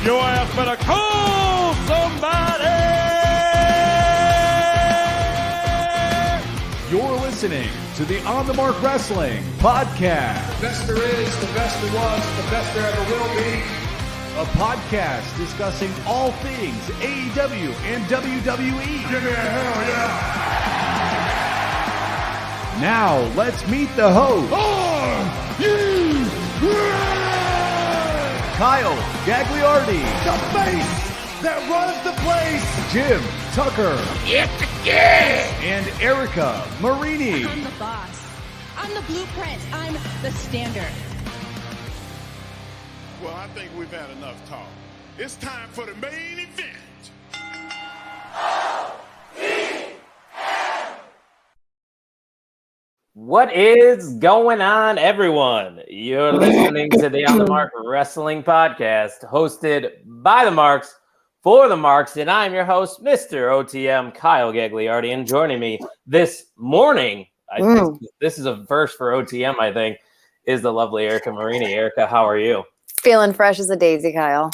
Your ass better call somebody! You're listening to the On the Mark Wrestling Podcast. The best there is, the best there was, the best there ever will be. A podcast discussing all things AEW and WWE. Give me a hell yeah! Now, let's meet the host, Kyle Gagliardi, The face that runs the place! Jim Tucker, and Erica Marini. I'm the boss. I'm the blueprint. I'm the standard. Well, I think we've had enough talk. It's time for the main event. What is going on, everyone? You're listening to the On the Mark Wrestling Podcast, hosted by the Marks, for the Marks, and I'm your host, Mr. OTM, Kyle Gagliardi, and joining me this morning, I think this is a first for OTM, I think, is the lovely Erica Marini. Erica, how are you? Feeling fresh as a daisy, Kyle.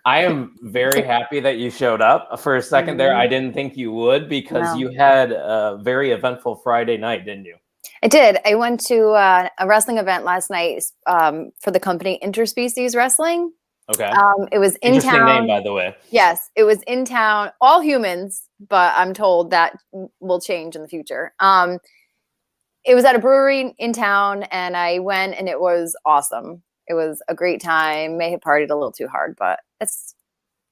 I am very happy that you showed up. For a second there, I didn't think you would because you had a very eventful Friday night, didn't you? I did. I went to a wrestling event last night for the company Interspecies Wrestling. Okay. It was in Interesting town. name, by the way. Yes, it was in town. All humans, but I'm told that will change in the future. It was at a brewery in town, and I went, and it was awesome. It was a great time. May have partied a little too hard, but it's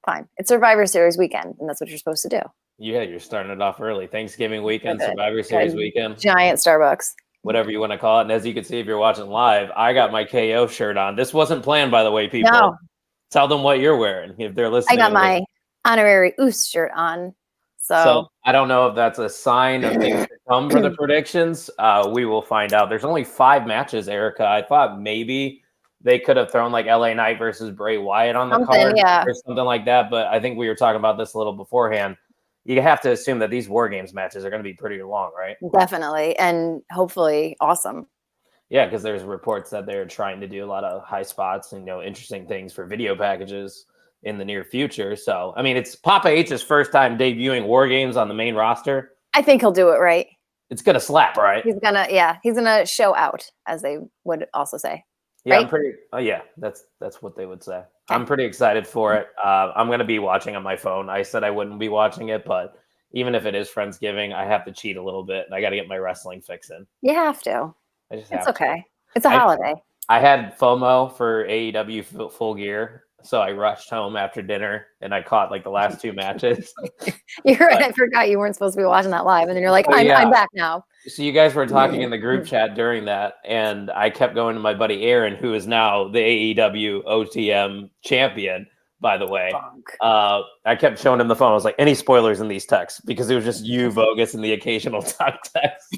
fine. It's Survivor Series weekend, and that's what you're supposed to do. Yeah, you're starting it off early. Thanksgiving weekend, Survivor Series weekend. Giant Starbucks. Whatever you want to call it. And as you can see, if you're watching live, I got my KO shirt on. This wasn't planned, by the way, people. No. Tell them what you're wearing if they're listening. I got my honorary Oos shirt on. So I don't know if that's a sign of things to come for the predictions. We will find out. There's only 5 matches, Erica. I thought maybe they could have thrown like LA Knight versus Bray Wyatt on the card or something like that. But I think we were talking about this a little beforehand. You have to assume that these War Games matches are going to be pretty long, right? Definitely. And hopefully awesome. Yeah, because there's reports that they're trying to do a lot of high spots and, interesting things for video packages in the near future. So, I mean, it's Papa H's first time debuting War Games on the main roster. I think he'll do it right. It's going to slap, right? He's going to show out, as they would also say. Yeah, right? That's what they would say. I'm pretty excited for it. I'm going to be watching on my phone. I said I wouldn't be watching it, but even if it is Friendsgiving, I have to cheat a little bit, and I got to get my wrestling fix in. You have to. It's okay. It's a holiday. I had FOMO for AEW Full Gear, so I rushed home after dinner, and I caught like the last 2 matches. You're right. I forgot you weren't supposed to be watching that live, and then you're like, I'm back now. So you guys were talking in the group chat during that, and I kept going to my buddy Aaron, who is now the AEW OTM champion, by the way. I kept showing him the phone. I was like, any spoilers in these texts? Because it was just you, Vogus, and the occasional talk text.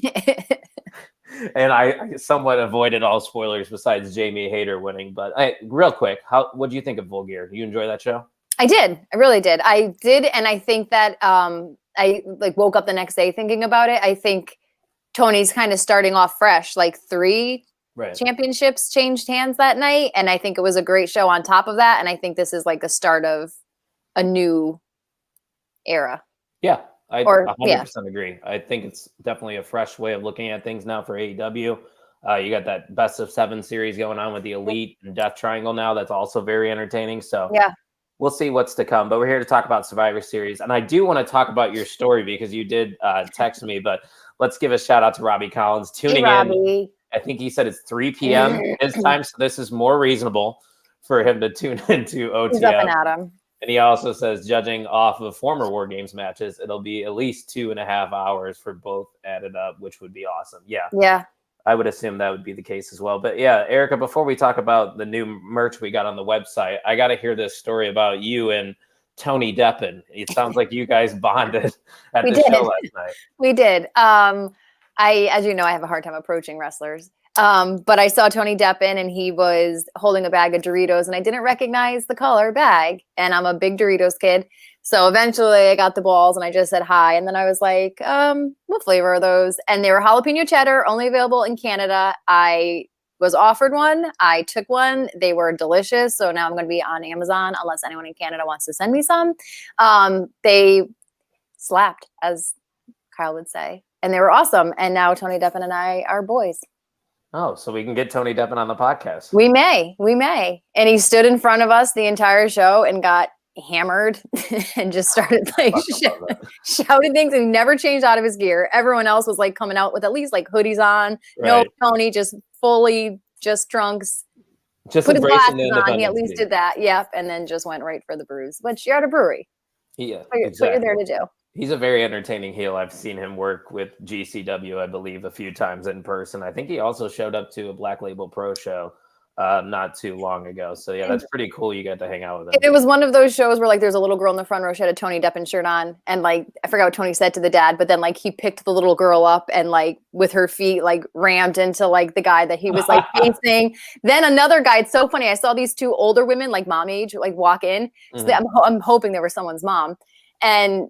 And I somewhat avoided all spoilers besides Jamie Hayter winning. But real quick, what do you think of Vulgar? Do you enjoy that show? I did. I really did. I did. And I think that I woke up the next day thinking about it. I think Tony's kind of starting off fresh, like 3 championships changed hands that night. And I think it was a great show on top of that. And I think this is like the start of a new era. Yeah, I 100% agree. I think it's definitely a fresh way of looking at things now for AEW. You got that best of 7 series going on with the Elite and Death Triangle now. That's also very entertaining. So we'll see what's to come. But we're here to talk about Survivor Series. And I do want to talk about your story because you did text me. But let's give a shout out to Robbie Collins tuning in. I think he said it's 3 p.m. his time. So this is more reasonable for him to tune into OTM. He's up and at him. And he also says, judging off of former War Games matches, it'll be at least 2.5 hours for both added up, which would be awesome. Yeah. I would assume that would be the case as well. But yeah, Erica, before we talk about the new merch we got on the website, I got to hear this story about you and Tony Deppen. It sounds like you guys bonded at the show last night. We did. As you know, I have a hard time approaching wrestlers. But I saw Tony Deppen and he was holding a bag of Doritos and I didn't recognize the color bag. And I'm a big Doritos kid. So eventually I got the balls and I just said hi. And then I was like, what flavor are those? And they were jalapeno cheddar, only available in Canada. I was offered one. I took one. They were delicious. So now I'm going to be on Amazon unless anyone in Canada wants to send me some. They slapped, as Kyle would say, and they were awesome. And now Tony Deppen and I are boys. Oh, so we can get Tony Deppen on the podcast. We may. And he stood in front of us the entire show and got hammered and just started like shouting things, and he never changed out of his gear. Everyone else was like coming out with at least like hoodies on. Right. No, Tony just fully just trunks. Just put his glasses on. He at least did that. Yep. And then just went right for the brews. But you're at a brewery. Yeah. That's what you're there to do. He's a very entertaining heel. I've seen him work with GCW, I believe, a few times in person. I think he also showed up to a Black Label Pro show not too long ago. So yeah, that's pretty cool. You got to hang out with him. It was one of those shows where like there's a little girl in the front row. She had a Tony Deppen shirt on, and like I forgot what Tony said to the dad, but then like he picked the little girl up and like with her feet like rammed into like the guy that he was like facing. Then another guy. It's so funny. I saw these two older women like mom age like walk in. So I'm hoping they were someone's mom, and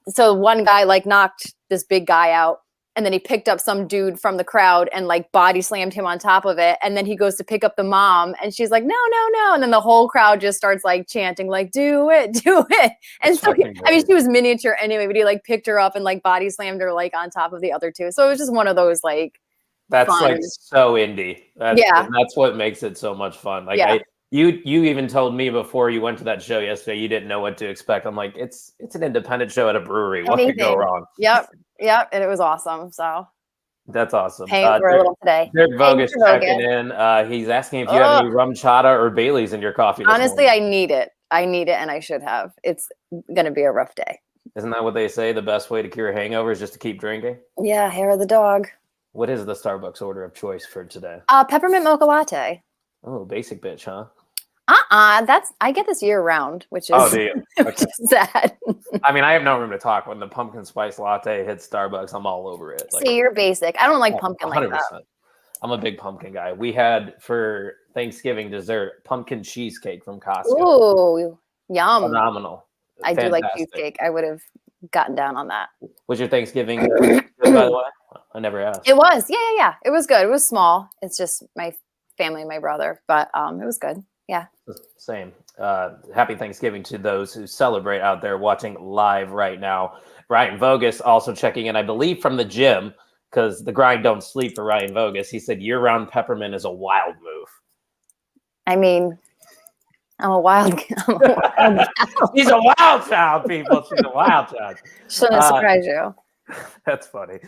so one guy like knocked this big guy out. And then he picked up some dude from the crowd and like body slammed him on top of it. And then he goes to pick up the mom and she's like, no. And then the whole crowd just starts like chanting, like, do it. And so, she was miniature anyway, but he like picked her up and like body slammed her like on top of the other two. So it was just one of those like, that's fun. Like so indie. That's what makes it so much fun. Like you even told me before you went to that show yesterday, you didn't know what to expect. I'm like, it's an independent show at a brewery. What could go wrong? Yep, and it was awesome. So that's awesome. Paying for a little today. Derek Vogus checking in. He's asking if you have any rum chata or Bailey's in your coffee. Honestly, I need it, and I should have. It's gonna be a rough day. Isn't that what they say? The best way to cure a hangover is just to keep drinking. Yeah, hair of the dog. What is the Starbucks order of choice for today? Peppermint mocha latte. Oh, basic bitch, huh? I get this year round, which is, which is sad. I mean, I have no room to talk. When the pumpkin spice latte hits Starbucks, I'm all over it. Like, see, you're basic. I don't like pumpkin 100%. Like that. I'm a big pumpkin guy. We had for Thanksgiving dessert pumpkin cheesecake from Costco. Ooh, yum! Phenomenal. I do like cheesecake. I would have gotten down on that. Was your Thanksgiving good, by the way? I never asked. It was. Yeah. It was good. It was small. It's just my family, my brother, but it was good. Yeah. Same. Happy Thanksgiving to those who celebrate out there watching live right now. Ryan Vogus also checking in, I believe, from the gym, because the grind don't sleep for Ryan Vogus. He said year-round peppermint is a wild move. I mean, I'm a wild child. She's a wild child, people. She's a wild child. Shouldn't surprise you. That's funny.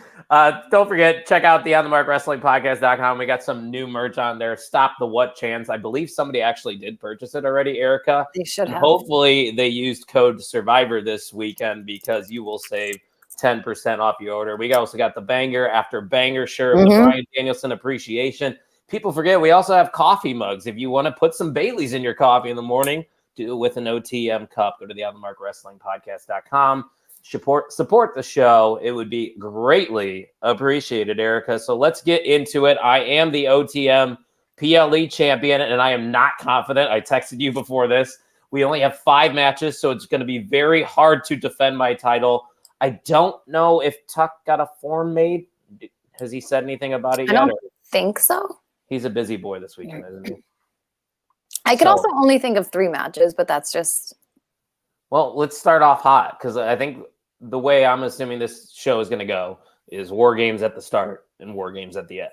Don't forget, check out the OnTheMarkWrestlingPodcast.com. We got some new merch on there. Stop the What Chance. I believe somebody actually did purchase it already, Erica. They should have. Hopefully they used code Survivor this weekend, because you will save 10% off your order. We also got the Banger After Banger shirt with Bryan Danielson appreciation. People forget we also have coffee mugs. If you want to put some Baileys in your coffee in the morning, do it with an OTM cup. Go to the OnTheMarkWrestlingPodcast.com. Support the show. It would be greatly appreciated, Erica. So let's get into it. I am the OTM PLE champion, and I am not confident. I texted you before this. We only have 5 matches, so it's going to be very hard to defend my title. I don't know if Tuck got a form made. Has he said anything about it yet? I don't think so. He's a busy boy this weekend, isn't he? I could also only think of 3 matches, but that's just... Well, let's start off hot, because I think the way I'm assuming this show is going to go is War Games at the start and War Games at the end.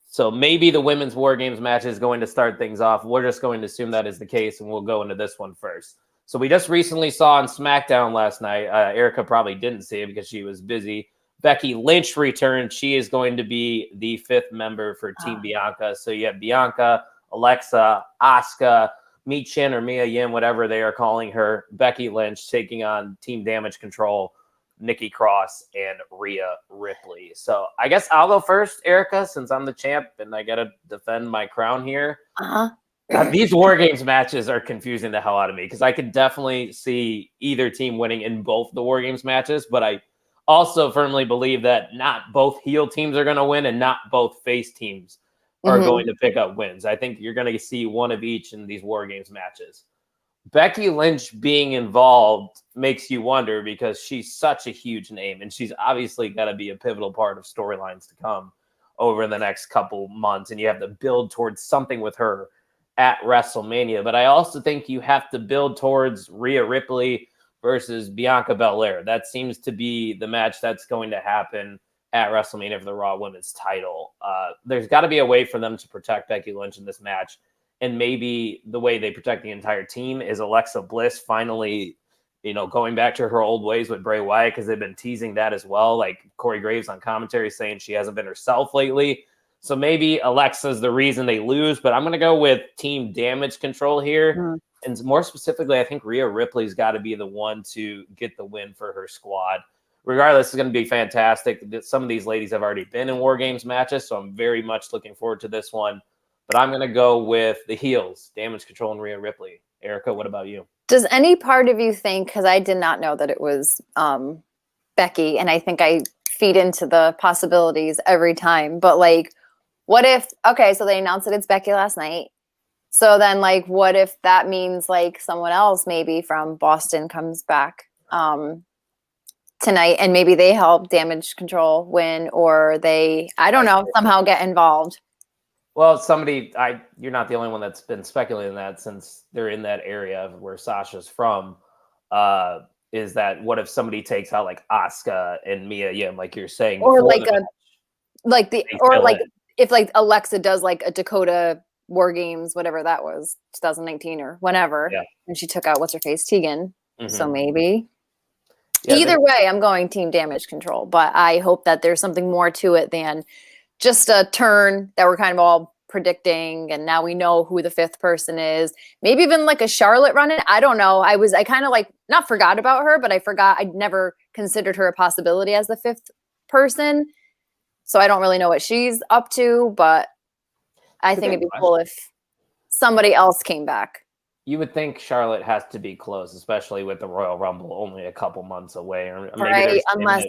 So maybe the women's War Games match is going to start things off. We're just going to assume that is the case, and we'll go into this one first. So we just recently saw on SmackDown last night, Erica probably didn't see it because she was busy. Becky Lynch returned. She is going to be the 5th member for Team Bianca. So you have Bianca, Alexa, Asuka, Mi-Chin or Mia Yim, whatever they are calling her, Becky Lynch taking on Team Damage Control, Nikki Cross, and Rhea Ripley. So I guess I'll go first, Erica, since I'm the champ and I got to defend my crown here. These War Games matches are confusing the hell out of me, because I could definitely see either team winning in both the War Games matches, but I also firmly believe that not both heel teams are going to win and not both face teams are going to pick up wins. I think you're going to see one of each in these War Games matches. Becky Lynch being involved makes you wonder, because she's such a huge name and she's obviously got to be a pivotal part of storylines to come. over the next couple months, and you have to build towards something with her at WrestleMania. But I also think you have to build towards Rhea Ripley versus Bianca Belair. That seems to be the match that's going to happen at WrestleMania for the Raw Women's title. There's got to be a way for them to protect Becky Lynch in this match. And maybe the way they protect the entire team is Alexa Bliss finally, going back to her old ways with Bray Wyatt, because they've been teasing that as well. Like Corey Graves on commentary saying she hasn't been herself lately. So maybe Alexa's the reason they lose, but I'm going to go with Team Damage Control here. And more specifically, I think Rhea Ripley's got to be the one to get the win for her squad. Regardless, it's going to be fantastic. Some of these ladies have already been in War Games matches, so I'm very much looking forward to this one. But I'm going to go with the heels, Damage Control and Rhea Ripley. Erica, what about you? Does any part of you think, because I did not know that it was Becky, and I think I feed into the possibilities every time, but like, what if, okay, so they announced that it's Becky last night. So then like, what if that means like someone else maybe from Boston comes back tonight and maybe they help Damage Control win, or they, I don't know, somehow get involved? Well, you're not the only one that's been speculating that, since they're in that area of where Sasha's from. Is that what if somebody takes out like Asuka and Mia Yim, like you're saying, or if like Alexa does like a Dakota War Games, whatever that was, 2019 or whenever, and she took out what's her face, Tegan. So maybe. Either way, I'm going Team Damage Control, but I hope that there's something more to it than just a turn that we're kind of all predicting, and now we know who the fifth person is. Maybe even like a Charlotte run-in. I don't know. I kind of like not forgot about her, but I'd never considered her a possibility as the fifth person. So I don't really know what she's up to, but I think it'd be cool if somebody else came back. You would think Charlotte has to be close, especially with the Royal Rumble only a couple months away. Or maybe right, unless,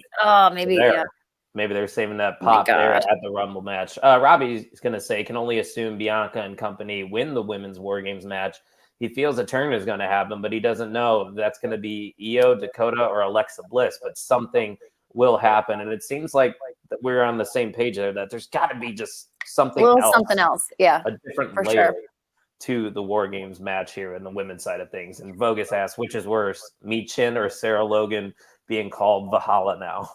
maybe they're saving that pop there at the Rumble match. Robbie's going to say, can only assume Bianca and company win the Women's War Games match. He feels a turn is going to happen, but he doesn't know if that's going to be Io, Dakota, or Alexa Bliss, but something will happen. And it seems like that we're on the same page there, that there's got to be just something else. Yeah. A different layer to the War Games match here in the women's side of things. And Vogus asks, which is worse, Michin or Sarah Logan being called Valhalla now?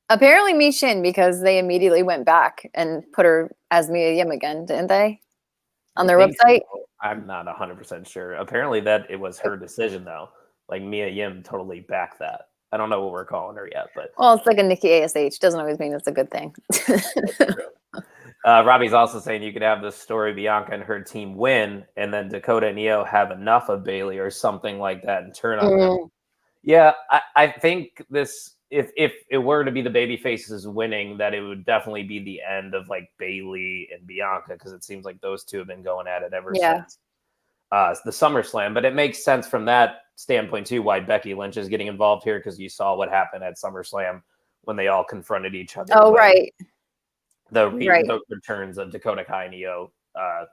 Apparently Michin, because they immediately went back and put her as Mia Yim again, didn't they? On their website? So. I'm not 100% sure. Apparently that it was her decision, though. Like Mia Yim totally backed that. I don't know what we're calling her yet, but well, it's like a Nikki ASH. Doesn't always mean it's a good thing. Robbie's also saying you could have this story: Bianca and her team win, and then Dakota and Io have enough of Bayley or something like that and turn on them. Yeah, I think this. If it were to be the baby faces winning, that it would definitely be the end of like Bayley and Bianca, because it seems like those two have been going at it ever since the SummerSlam. But it makes sense from that standpoint too why Becky Lynch is getting involved here, because you saw what happened at SummerSlam when they all confronted each other. Oh, right. The returns of Dakota Kai and Io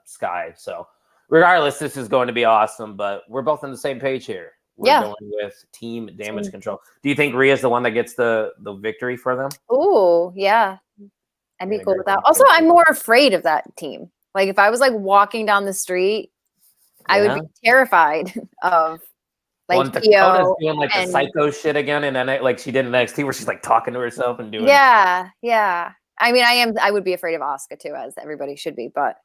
Sky. So regardless, this is going to be awesome, but we're both on the same page here. We're going with Team Damage Control. Do you think Rhea's the one that gets the victory for them? Ooh, yeah. I'd be cool with that. Also, I'm more afraid of that team. Like if I was like walking down the street, I would be terrified of like Dakota's doing like the psycho shit again, and then like she did in NXT where she's like talking to herself and doing Yeah. I mean, I would be afraid of Asuka too, as everybody should be, but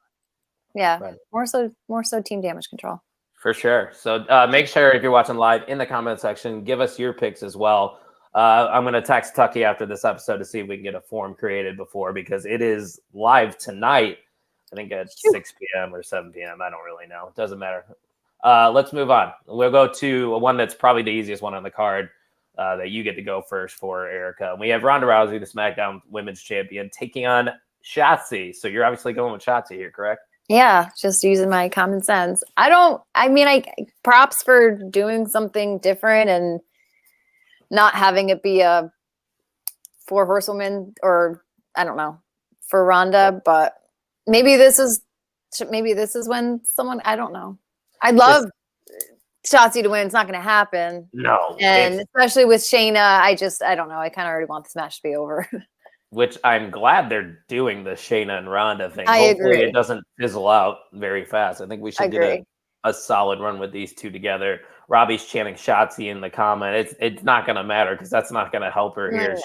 more so Team Damage Control. For sure. So make sure if you're watching live in the comment section, give us your picks as well. I'm going to text Tucky after this episode to see if we can get a form created before, because it is live tonight. I think at 6 p.m. or 7 p.m. I don't really know. It doesn't matter. Let's move on. We'll go to one that's probably the easiest one on the card that you get to go first for, Erica. We have Ronda Rousey, the SmackDown Women's Champion, taking on Shotzi. So you're obviously going with Shotzi here, correct? Yeah, just using my common sense. I props for doing something different and not having it be a 4 horsewomen, or I don't know, for Ronda, but maybe this is when someone, I don't know. I'd love Shotzi to win. It's not going to happen. No. And especially with Shayna, I don't know. I kind of already want this match to be over. which I'm glad they're doing the Shayna and Ronda thing. I Hopefully agree. it doesn't fizzle out very fast. I think we should get a solid run with these two together. Robbie's chanting Shotzi in the comment. It's not going to matter because that's not going to help her here.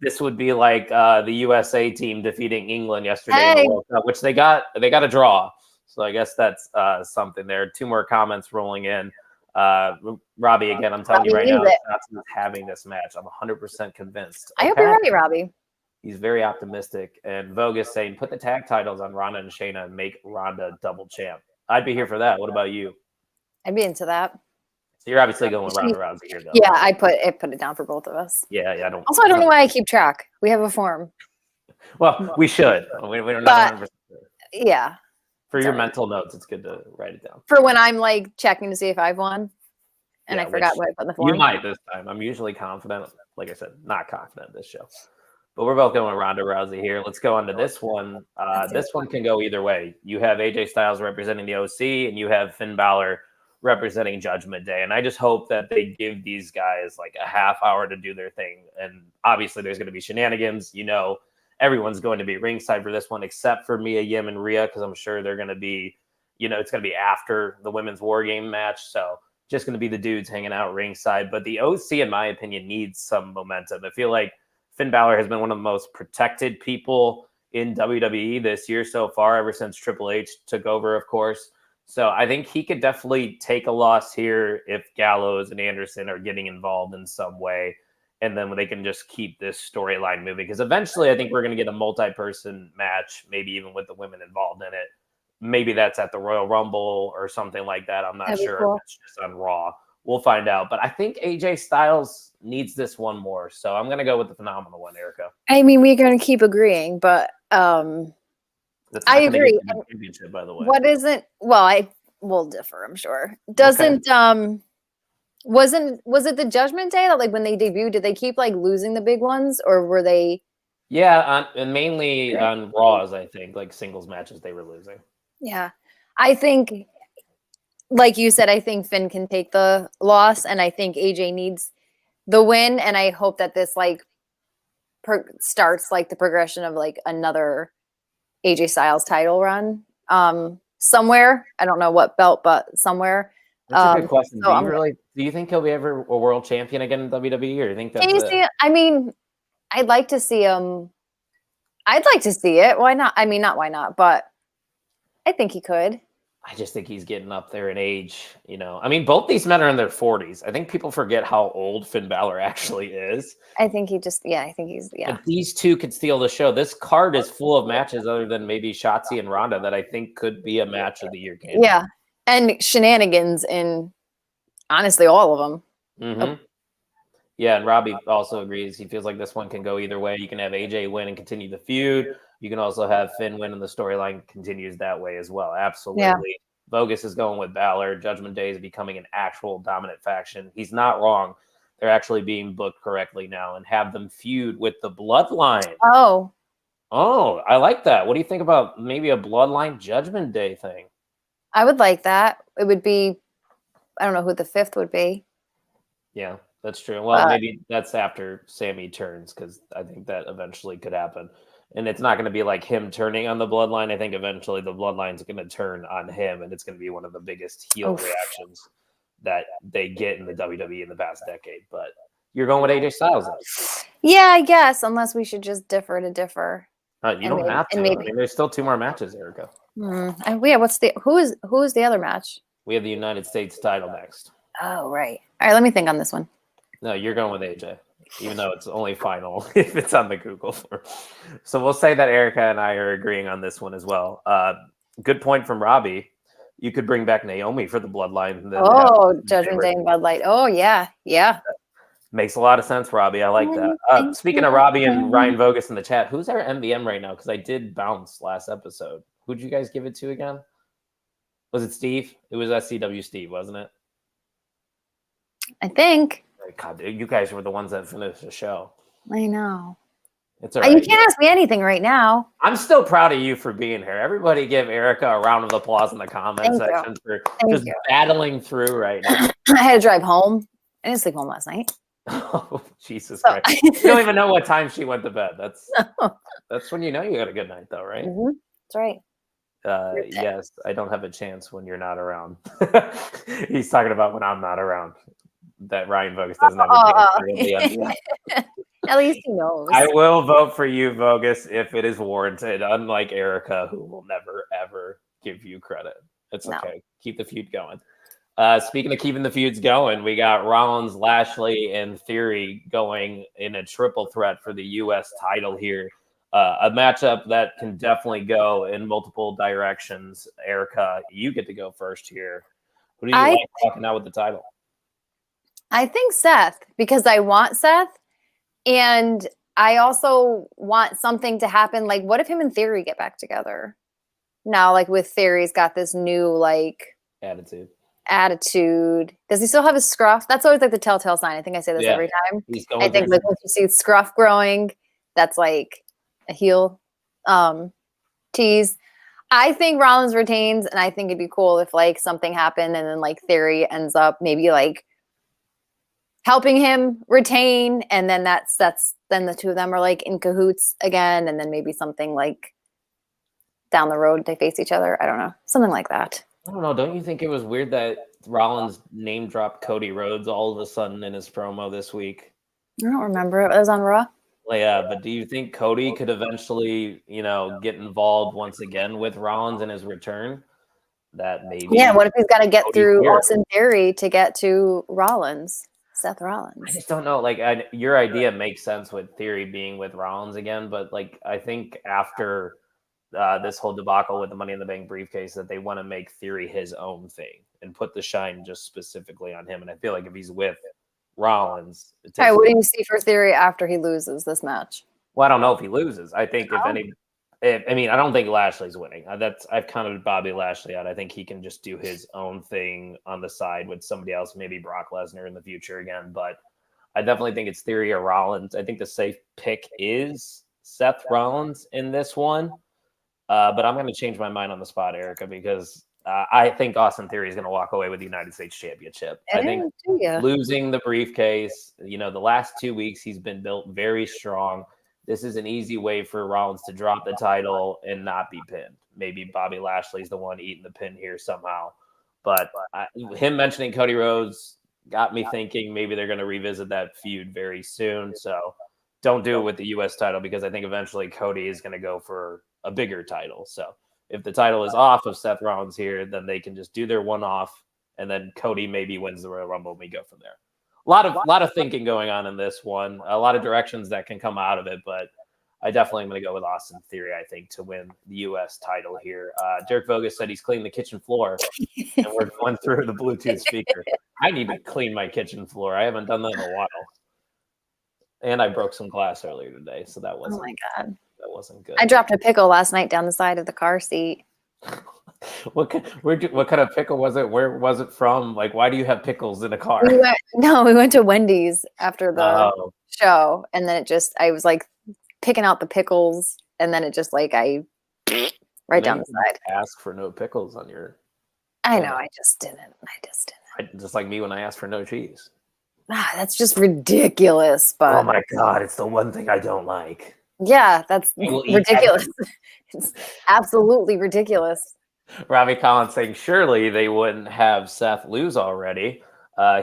This would be like the USA team defeating England yesterday in the World Cup, which they got a draw. So I guess that's something there. 2 more comments rolling in. Robbie, again, I'm telling you right now, Shotzi's having this match. I'm 100% convinced. I hope you're right, Robbie. He's very optimistic. And Vogue is saying, put the tag titles on Ronda and Shayna and make Ronda double champ. I'd be here for that. What about you? I'd be into that. So you're obviously going with Ronda Rousey here, though. Yeah, I put it down for both of us. Yeah. I don't know why I keep track. We have a form. Well, we should. We're not 100%. Yeah. For your mental notes, it's good to write it down. For when I'm like checking to see if I've won, and I forgot what I put in the form. You might this time. I'm usually confident. Like I said, not confident this show. But we're both going with Ronda Rousey here. Let's go on to this one. This one can go either way. You have AJ Styles representing the OC, and you have Finn Balor representing Judgment Day. And I just hope that they give these guys like a half hour to do their thing. And obviously there's going to be shenanigans. Everyone's going to be ringside for this one except for Mia Yim and Rhea, because I'm sure they're going to be, it's going to be after the women's war game match. So just going to be the dudes hanging out ringside. But the OC, in my opinion, needs some momentum. I feel like Finn Balor has been one of the most protected people in WWE this year so far, ever since Triple H took over, of course. So I think he could definitely take a loss here if Gallows and Anderson are getting involved in some way. And then they can just keep this storyline moving. Because eventually I think we're going to get a multi-person match, maybe even with the women involved in it. Maybe that's at the Royal Rumble or something like that. I'm not sure if it's just on Raw. We'll find out. But I think AJ Styles needs this one more. So I'm going to go with the phenomenal one, Erica. I mean, we're going to keep agreeing, but I agree. Championship, by the way. What isn't? Well, I will differ. I'm sure. Doesn't was it the Judgment Day that like when they debuted, did they keep like losing the big ones, or were they? Yeah, and mainly on Raws, I think like singles matches they were losing. Yeah, I think, like you said, I think Finn can take the loss, and I think AJ needs the win, and I hope that this like starts like the progression of like another AJ Styles title run somewhere. I don't know what belt, but somewhere. That's a good question. Do you think he'll be ever a world champion again in WWE, or do you think that's I mean, I'd like to see him. I'd like to see it. Why not? I mean, not why not, but I think he could. I just think he's getting up there in age. I mean, both these men are in their 40s. I think people forget how old Finn Balor actually is. I think I think he's. But these two could steal the show. This card is full of matches other than maybe Shotzi and Ronda that I think could be a match of the year candidate. Yeah. And shenanigans in, honestly, all of them. Mm-hmm. Yeah, and Robbie also agrees. He feels like this one can go either way. You can have AJ win and continue the feud. You can also have Finn win and the storyline continues that way as well. Absolutely. Yeah. Bogus is going with Balor. Judgment Day is becoming an actual dominant faction. He's not wrong. They're actually being booked correctly now and have them feud with the Bloodline. Oh, I like that. What do you think about maybe a Bloodline Judgment Day thing? I would like that. It would be, I don't know who the 5th would be. Yeah, that's true. Well, maybe that's after Sammy turns, because I think that eventually could happen. And it's not going to be like him turning on the Bloodline. I think eventually the Bloodline's going to turn on him, and it's going to be one of the biggest heel reactions that they get in the WWE in the past decade. But you're going with AJ Styles then? Yeah, I guess, unless we should just differ to differ. You don't have to. I mean, there's still 2 more matches, Erica. And who is the other match? We have the United States title next. Oh, right. All right, let me think on this one. No, you're going with AJ, even though it's only final if it's on the Google. So we'll say that Erica and I are agreeing on this one as well. Good point from Robbie. You could bring back Naomi for the Bloodline. Judgment Day and Bud Light. Oh, yeah. Yeah. Makes a lot of sense, Robbie. I like that. Speaking of Robbie and Ryan Vogus in the chat, who's our MVM right now? Because I did bounce last episode. Who'd you guys give it to again? Was it Steve? It was SCW Steve, wasn't it? I think. God, you guys were the ones that finished the show. I know. It's all right. You can't ask me anything right now. I'm still proud of you for being here. Everybody give Erica a round of applause in the comment section for just battling through right now. I had to drive home. I didn't sleep home last night. Oh, Jesus Christ. You don't even know what time she went to bed. That's when you know you had a good night, though, right? Mm-hmm. That's right. Yes, I don't have a chance when you're not around. He's talking about when I'm not around. That Ryan Vogus doesn't have a chance. At least he knows. I will vote for you, Vogus, if it is warranted, unlike Erica, who will never, ever give you credit. It's okay. Keep the feud going. Speaking of keeping the feuds going, we got Rollins, Lashley, and Theory going in a triple threat for the U.S. title here. A matchup that can definitely go in multiple directions. Erica, you get to go first here. Who do you like walking out with the title? I think Seth, because I want Seth, and I also want something to happen. Like, what if him and Theory get back together? Now, like, with Theory's got this new, like... Attitude. Does he still have his scruff? That's always, like, the telltale sign. I think I say this every time. I think, like, once you see scruff growing, that's, like, a heel tease. I think Rollins retains, and I think it'd be cool if, like, something happened and then, like, Theory ends up maybe, like, helping him retain, and then then the two of them are like in cahoots again, and then maybe something like down the road they face each other. I don't know, something like that. I don't know. Don't you think it was weird that Rollins name dropped Cody Rhodes all of a sudden in his promo this week? I don't remember. It was on Raw. Yeah, but do you think Cody could eventually, get involved once again with Rollins in his return? That maybe. Yeah. What if he's got to get through Austin Theory to get to Rollins? Seth Rollins. I just don't know. Like, your idea makes sense with Theory being with Rollins again, but like, I think after this whole debacle with the Money in the Bank briefcase, that they want to make Theory his own thing and put the shine just specifically on him. And I feel like if he's with Rollins, all right, what do you see for Theory after he loses this match? Well, I don't know if he loses. I think I don't think Lashley's winning. I've counted Bobby Lashley out. I think he can just do his own thing on the side with somebody else, maybe Brock Lesnar in the future again. But I definitely think it's Theory or Rollins. I think the safe pick is Seth Rollins in this one. But I'm going to change my mind on the spot, Erica, because I think Austin Theory is going to walk away with the United States Championship. I think losing the briefcase, the last 2 weeks he's been built very strong. This is an easy way for Rollins to drop the title and not be pinned. Maybe Bobby Lashley's the one eating the pin here somehow. But him mentioning Cody Rhodes got me thinking maybe they're going to revisit that feud very soon. So don't do it with the U.S. title, because I think eventually Cody is going to go for a bigger title. So if the title is off of Seth Rollins here, then they can just do their one-off, and then Cody maybe wins the Royal Rumble and we go from there. A lot of thinking going on in this one, a lot of directions that can come out of it, but I definitely am going to go with Austin Theory, I think, to win the U.S. title here. Derek Vogus said he's cleaned the kitchen floor, and we're going through the Bluetooth speaker. I need to clean my kitchen floor. I haven't done that in a while. And I broke some glass earlier today, so that wasn't. Oh my God, that wasn't good. I dropped a pickle last night down the side of the car seat. What kind of pickle was it? Where was it from? Like, why do you have pickles in a car? We went to Wendy's after the show, and then I was like picking out the pickles, and then it just like right down the side. Ask for no pickles on your. I know. I just didn't. Just like me when I asked for no cheese. That's just ridiculous. But oh my God, it's the one thing I don't like. Yeah, that's ridiculous. It's absolutely ridiculous. Robbie Collins saying surely they wouldn't have Seth lose already.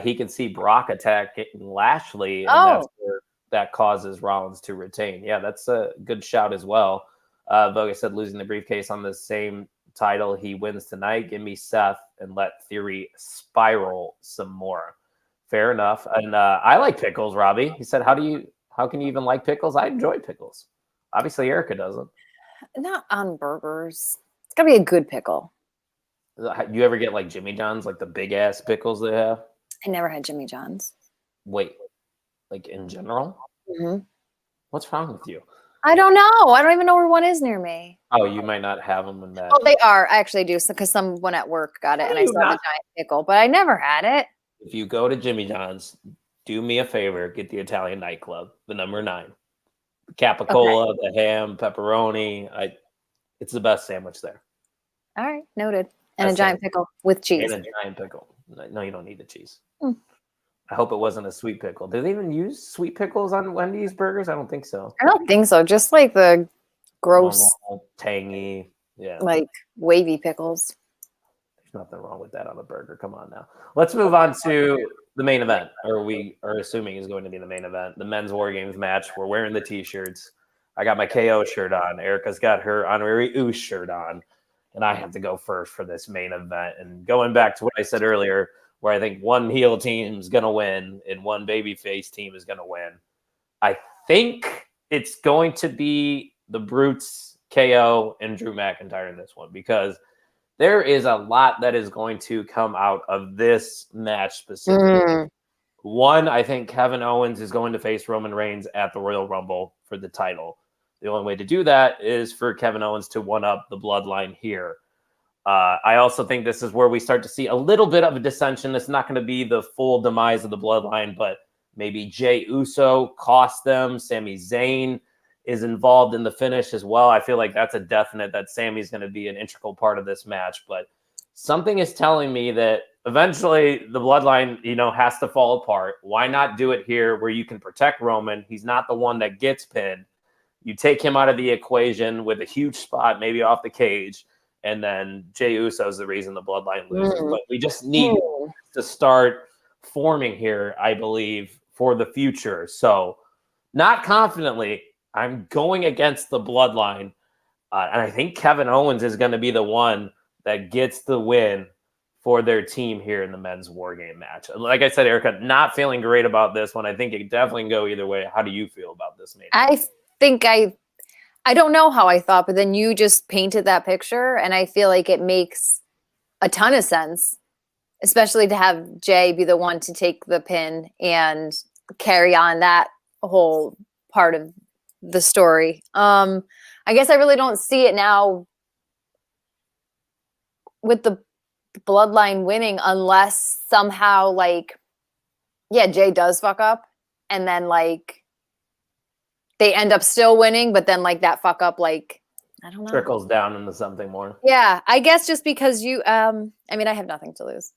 He can see Brock attacking Lashley, and that's where that causes Rollins to retain. Yeah, that's a good shout as well. Vogus said losing the briefcase on the same title, he wins tonight. Give me Seth and let Theory spiral some more. Fair enough. And I like pickles, Robbie. He said, how can you even like pickles? I enjoy pickles. Obviously, Erica doesn't. Not on burgers. It's got to be a good pickle. You ever get like Jimmy John's, like the big ass pickles they have? I never had Jimmy John's. Wait, like in general? Mm-hmm. What's wrong with you? I don't know. I don't even know where one is near me. Oh, you might not have them in that. Oh, they are. I actually do, because someone at work got it, and I saw the giant pickle, but I never had it. If you go to Jimmy John's, do me a favor, get the Italian nightclub, the number 9. Capicola, the ham, pepperoni. It's the best sandwich there. All right, noted. And a giant pickle with cheese. And a giant pickle. No, you don't need the cheese. I hope it wasn't a sweet pickle. Do they even use sweet pickles on Wendy's burgers? I don't think so. I don't think so. Just like the gross, normal, tangy, like wavy pickles. There's nothing wrong with that on a burger. Come on now. Let's move on to the main event, or we are assuming is going to be the main event, the men's War Games match. We're wearing the T-shirts. I got my KO shirt on. Erica's got her honorary Oos shirt on. And I have to go first for this main event. And going back to what I said earlier, where I think one heel team is going to win and one babyface team is going to win, I think it's going to be the Brutes, KO, and Drew McIntyre in this one, because there is a lot that is going to come out of this match specifically. One, I think Kevin Owens is going to face Roman Reigns at the Royal Rumble for the title. The only way to do that is for Kevin Owens to one-up the bloodline here. I also think this is where we start to see a little bit of a dissension. It's not going to be the full demise of the bloodline, but maybe Jey Uso cost them. Sami Zayn is involved in the finish as well. I feel like that's a definite that Sami's going to be an integral part of this match. But something is telling me that eventually the bloodline, has to fall apart. Why not do it here where you can protect Roman? He's not the one that gets pinned. You take him out of the equation with a huge spot, maybe off the cage, and then Jey Uso is the reason the bloodline loses. But we just need to start forming here, I believe, for the future. So not confidently, I'm going against the bloodline. And I think Kevin Owens is going to be the one that gets the win for their team here in the men's War Game match. Like I said, Erica, not feeling great about this one. I think it definitely can go either way. How do you feel about this match? I don't know how I thought, but then you just painted that picture, and I feel like it makes a ton of sense, especially to have Jey be the one to take the pin and carry on that whole part of the story. I guess I really don't see it now with the bloodline winning unless somehow Jey does fuck up and then they end up still winning, but then that fuck up, I don't know, trickles down into something more. Yeah, I guess just because you, I have nothing to lose.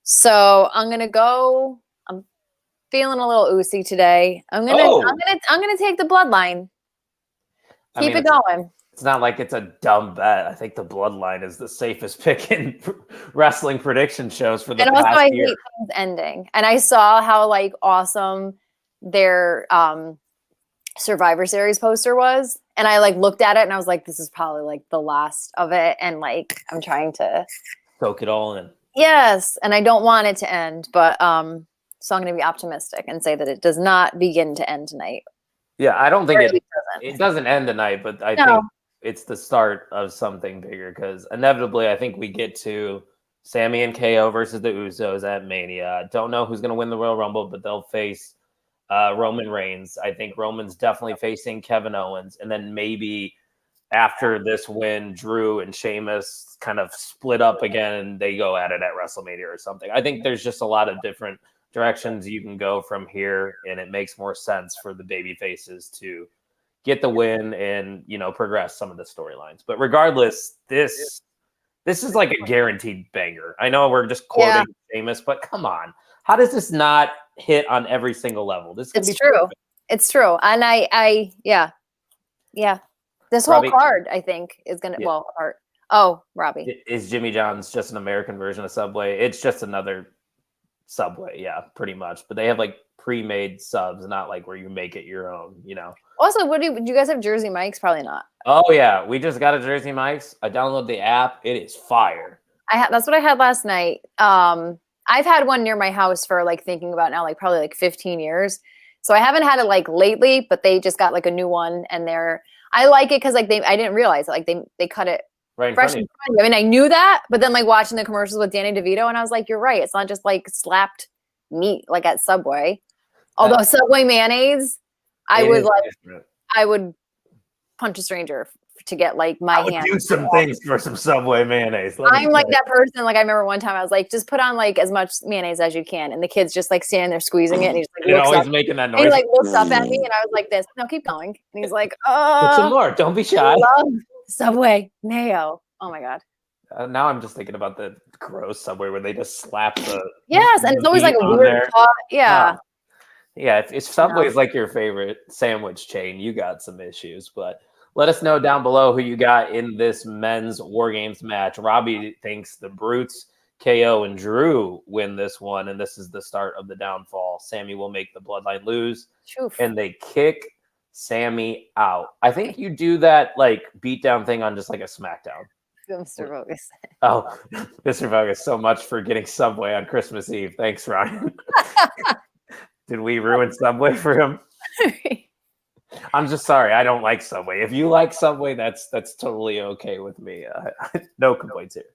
So I'm going to go, I'm feeling a little oozy today. I'm going to take the bloodline. Keep it going. It's not like it's a dumb bet. I think the bloodline is the safest pick in wrestling prediction shows for the past year. And also I hate things ending. And I saw how awesome their, Survivor Series poster was, and I looked at it and I was like, this is probably the last of it, and I'm trying to soak it all in. Yes, and I don't want it to end, but so I'm going to be optimistic and say that it does not begin to end tonight. Yeah, I don't think it doesn't end tonight, but I think it's the start of something bigger, because inevitably I think we get to Sami and KO versus the Usos at Mania. Don't know who's going to win the Royal Rumble, but they'll face Roman Reigns. I think Roman's definitely facing Kevin Owens. And then maybe after this win, Drew and Sheamus kind of split up again and they go at it at WrestleMania or something. I think there's just a lot of different directions you can go from here, and it makes more sense for the baby faces to get the win and, progress some of the storylines. But regardless, this is like a guaranteed banger. I know we're just quoting Sheamus, but come on. How does this not hit on every single level? This is true. Perfect. It's true. And I this whole card, I think, is going to, Robbie. Is Jimmy John's just an American version of Subway? It's just another Subway. Yeah, pretty much. But they have pre-made subs, not where you make it your own, Also, do you guys have Jersey Mike's? Probably not. Oh yeah. We just got a Jersey Mike's. I downloaded the app. It is fire. That's what I had last night. I've had one near my house for thinking about now, probably 15 years. So I haven't had it lately, but they just got a new one, and I like it because I didn't realize it. They cut it right fresh in front of you. I knew that, but then watching the commercials with Danny DeVito, and I was like, you're right. It's not just slapped meat at Subway. Although Subway mayonnaise, I would punch a stranger to get my hand. Do some things for some Subway mayonnaise. I'm that person. I remember one time I was just put on as much mayonnaise as you can, and the kid's just standing there squeezing it, and he's always making that noise. And he looks up at me, and I was like this. No, keep going. And he's like, put some more. Don't be shy. I love Subway mayo. Oh my god. Now I'm just thinking about the gross Subway where they just slap the Yes, and it's always like a on weird there. cut. Yeah. Yeah, if Subway is like your favorite sandwich chain, you got some issues. But let us know down below who you got in this men's War Games match. Robbie thinks the Brutes, KO, and Drew win this one, and this is the start of the downfall. Sammy will make the Bloodline lose, and they kick Sammy out. I think you do that like beatdown thing on just like a SmackDown. Mr. Bogus. Oh, Mr. Bogus, so much for getting Subway on Christmas Eve. Thanks, Ryan. Did we ruin Subway for him? I'm just sorry. I don't like Subway. If you like Subway, that's totally okay with me. No complaints here.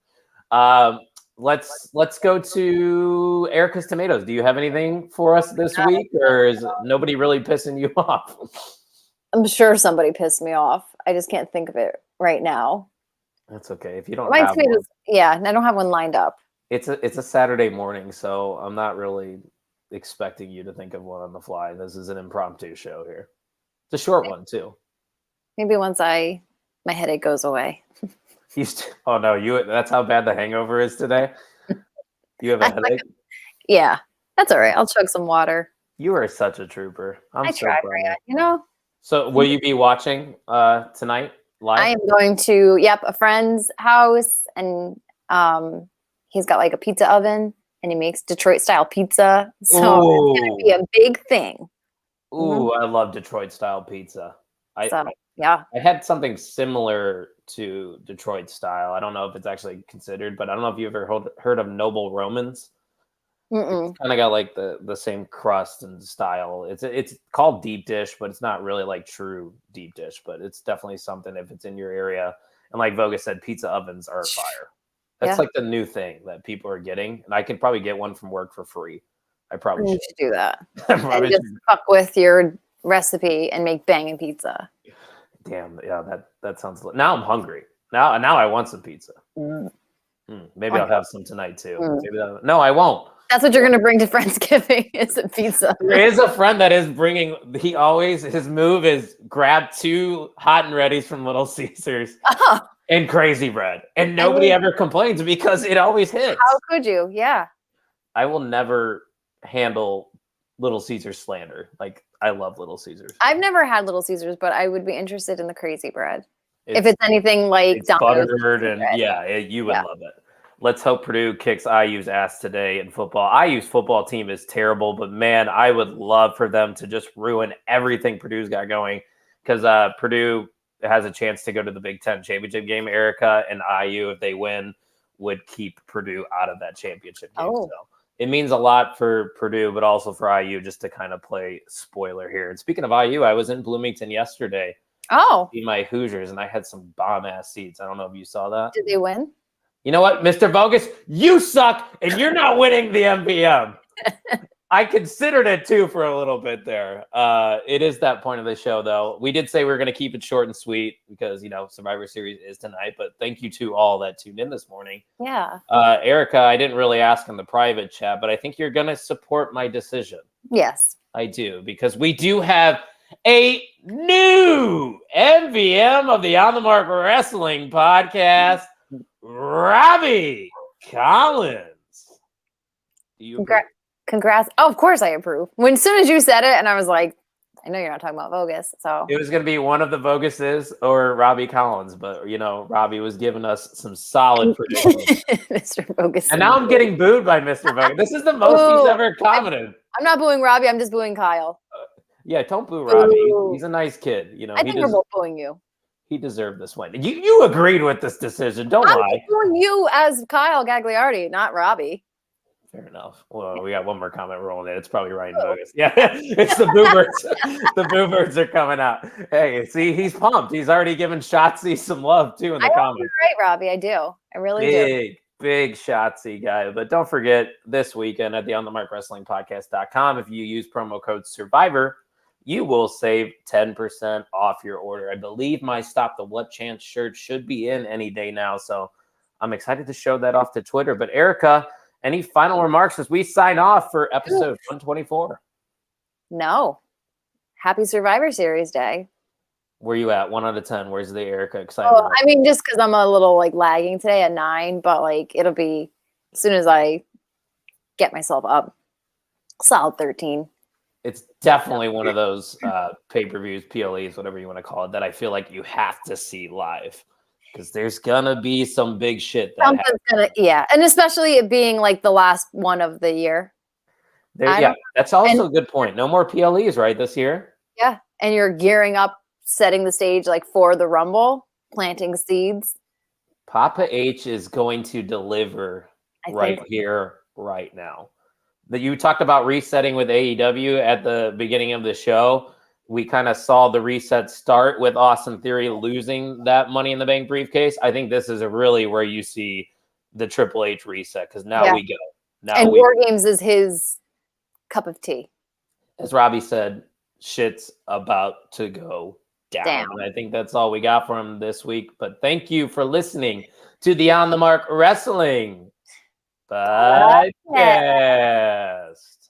Let's go to Erica's Tomatoes. Do you have anything for us this week, or is nobody really pissing you off? I'm sure somebody pissed me off. I just can't think of it right now. That's okay. If you don't have one. Yeah, I don't have one lined up. It's a Saturday morning, so I'm not really expecting you to think of one on the fly. This is an impromptu show here. It's a short one too. Maybe once my headache goes away. Oh no, that's how bad the hangover is today. You have a headache? Yeah, that's all right. I'll chug some water. You are such a trooper. I try, you know. So will you be watching tonight live? I am going to a friend's house, and he's got like a pizza oven, and he makes Detroit style pizza. So it's gonna be a big thing. Ooh, I love Detroit style pizza. I had something similar to Detroit style. I don't know if it's actually considered, but I don't know if you ever heard of Noble Romans. It's kind of got like the same crust and style. It's called deep dish, but it's not really like true deep dish. But it's definitely something if it's in your area. And like Voga said, pizza ovens are fire. That's like the new thing that people are getting, and I could probably get one from work for free. I probably should do that. And just fuck with your recipe and make banging pizza. Damn, yeah, that sounds. Now I'm hungry. Now I want some pizza. Maybe I'll have some tonight too. No, I won't. That's what you're gonna bring to Friendsgiving is a pizza. There is a friend that is bringing. His move is grab 2 hot and readies from Little Caesars and Crazy Bread, and nobody ever complains because it always hits. How could you? Yeah. I will never handle Little Caesars slander. Like, I love Little Caesars. I've never had Little Caesars, but I would be interested in the Crazy Bread. If it's anything like Domino's buttered and you would love it. Let's hope Purdue kicks IU's ass today in football. IU's football team is terrible, but man, I would love for them to just ruin everything Purdue's got going, because Purdue has a chance to go to the Big Ten championship game. Erica and IU, if they win, would keep Purdue out of that championship game. So it means a lot for Purdue, but also for IU, just to kind of play spoiler here. And speaking of IU, I was in Bloomington yesterday. See my Hoosiers, and I had some bomb-ass seats. I don't know if you saw that. Did they win? You know what, Mr. Bogus? You suck, and you're not winning the MVM. I considered it, too, for a little bit there. It is that point of the show, though. We did say we were going to keep it short and sweet because, Survivor Series is tonight. But thank you to all that tuned in this morning. Yeah. Erica, I didn't really ask in the private chat, but I think you're going to support my decision. Yes. I do, because we do have a new MVM of the On the Mark Wrestling podcast, Robbie Collins. Do you Congrats. Oh, of course I approve. As soon as you said it, and I was like, I know you're not talking about Vogus. So it was going to be one of the Voguses or Robbie Collins, but Robbie was giving us some solid predictions. Mr. Vogus. And now I'm getting booed by Mr. Vogus. This is the most he's ever commented. I'm not booing Robbie. I'm just booing Kyle. Yeah, don't boo Robbie. He's a nice kid. I think we're both booing you. He deserved this win. You agreed with this decision. Don't lie. I'm booing you as Kyle Gagliardi, not Robbie. Fair enough. Well, we got one more comment rolling in. It's probably Ryan Bogus. Yeah, it's the Boobirds. The Boobirds are coming out. Hey, see, he's pumped. He's already given Shotzi some love, too, in the comments. You're right, Robbie. I do. I really do. Big Shotzi guy. But don't forget, this weekend at the OnTheMarkWrestlingPodcast.com, if you use promo code SURVIVOR, you will save 10% off your order. I believe my Stop the What Chance shirt should be in any day now, so I'm excited to show that off to Twitter. But Erica, any final remarks as we sign off for episode 124? No. Happy Survivor Series Day. Where you at? 1 out of 10. Where's the Erica excitement? Oh, I mean, just because I'm a little like lagging today at 9, but like it'll be as soon as I get myself up, solid 13. It's definitely one of those pay-per-views, PLEs, whatever you want to call it, that I feel like you have to see live because there's gonna be some big shit that happens. And especially it being like the last one of the year. That's also a good point. No more PLEs, right, this year? Yeah, and you're gearing up, setting the stage like for the Rumble, planting seeds. Papa H is going to deliver here, right now. That you talked about resetting with AEW at the beginning of the show. We kind of saw the reset start with Austin Theory losing that Money in the Bank briefcase. I think this is really where you see the Triple H reset because now we go. War Games is his cup of tea. As Robbie said, shit's about to go down. And I think that's all we got for him this week. But thank you for listening to the On the Mark Wrestling podcast.